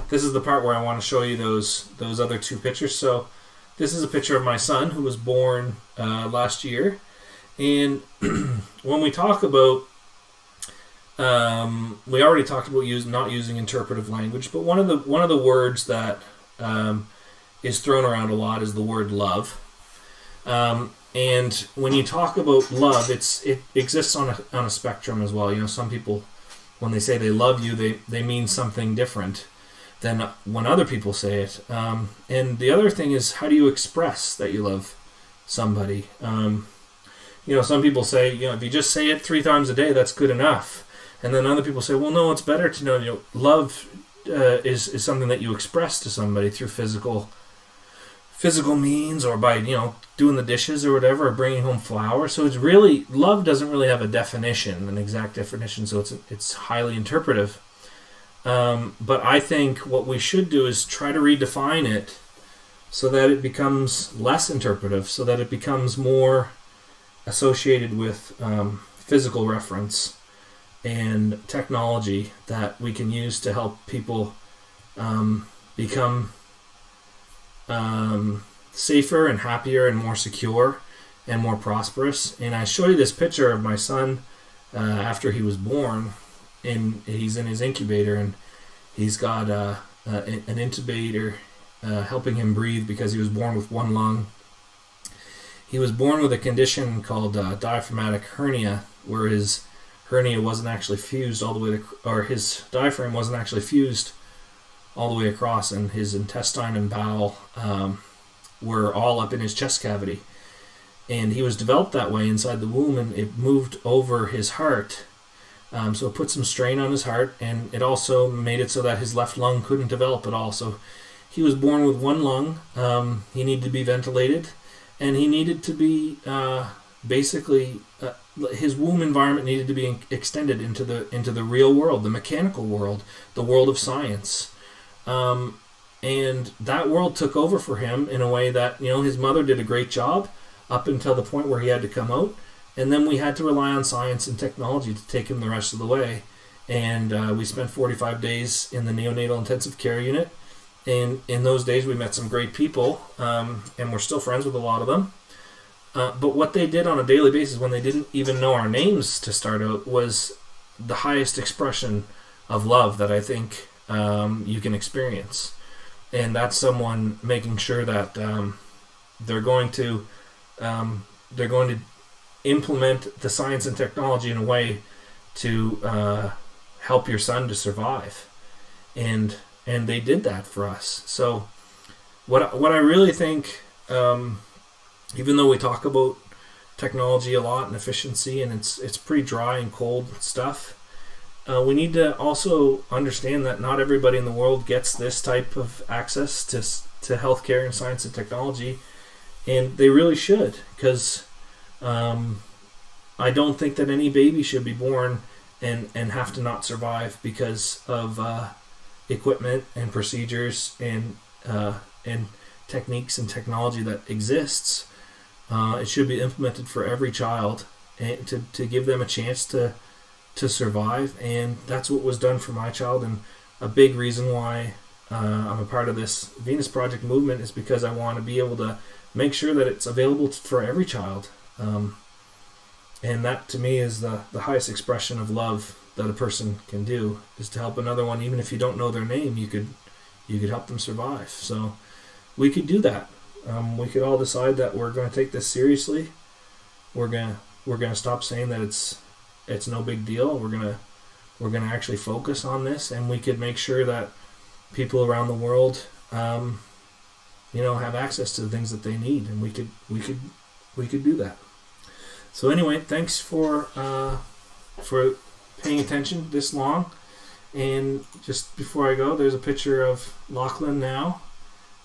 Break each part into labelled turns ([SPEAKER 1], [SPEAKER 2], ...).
[SPEAKER 1] this is the part where I want to show you those other two pictures. So this is a picture of my son who was born last year. And when we talk about, we already talked about not using interpretive language, but one of the words that is thrown around a lot is the word love. And when you talk about love, it exists on a spectrum as well. You know, some people, when they say they love you, they mean something different than when other people say it. And the other thing is, how do you express that you love somebody? You know, some people say, you know, if you just say it 3 times a day, that's good enough. And then other people say, well, no, it's better to know, you know, love is something that you express to somebody through physical means, or by, you know, doing the dishes or whatever, or bringing home flowers. So it's really, love doesn't really have a definition, an exact definition, so it's highly interpretive. But I think what we should do is try to redefine it so that it becomes less interpretive, so that it becomes more associated with physical reference and technology that we can use to help people become safer and happier and more secure and more prosperous. And I show you this picture of my son after he was born, and he's in his incubator, and he's got an intubator helping him breathe because he was born with one lung. He was born with a condition called diaphragmatic hernia, where his hernia wasn't actually fused all the way or his diaphragm wasn't actually fused all the way across, and his intestine and bowel were all up in his chest cavity. And he was developed that way inside the womb, and it moved over his heart. So it put some strain on his heart, and it also made it so that his left lung couldn't develop at all. So he was born with one lung. He needed to be ventilated, and he needed to be his womb environment needed to be extended into the real world, the mechanical world, the world of science. And that world took over for him in a way that, you know, his mother did a great job up until the point where he had to come out. And then we had to rely on science and technology to take him the rest of the way. And we spent 45 days in the neonatal intensive care unit. And in those days, we met some great people, and we're still friends with a lot of them. But what they did on a daily basis, when they didn't even know our names to start out, was the highest expression of love that I think you can experience. And that's someone making sure that they're going to implement the science and technology in a way to help your son to survive. And they did that for us. So what I really think, even though we talk about technology a lot and efficiency, and it's pretty dry and cold stuff, we need to also understand that not everybody in the world gets this type of access to healthcare and science and technology, and they really should, because I don't think that any baby should be born and have to not survive because of equipment and procedures and techniques and technology that exists. It should be implemented for every child, and to give them a chance to survive. And that's what was done for my child. And a big reason why I'm a part of this Venus Project movement is because I want to be able to make sure that it's available for every child. And that, to me, is the highest expression of love that a person can do, is to help another one. Even if you don't know their name, you could help them survive. So we could do that. We could all decide that we're going to take this seriously. We're gonna stop saying that it's no big deal. We're gonna actually focus on this, and we could make sure that people around the world, have access to the things that they need, and we could do that. So anyway, thanks for paying attention this long. And just before I go, there's a picture of Lachlan now.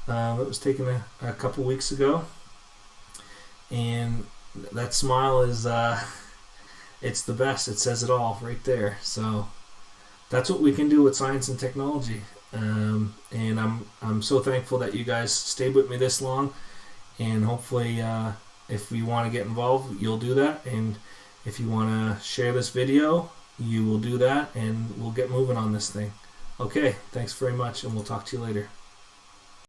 [SPEAKER 1] That was taken a couple weeks ago, and that smile is it's the best. It says it all right there. So that's what we can do with science and technology, and I'm so thankful that you guys stayed with me this long. And hopefully, if you want to get involved, you'll do that, and if you want to share this video, you will do that, and we'll get moving on this thing. Okay, thanks very much, and we'll talk to you later.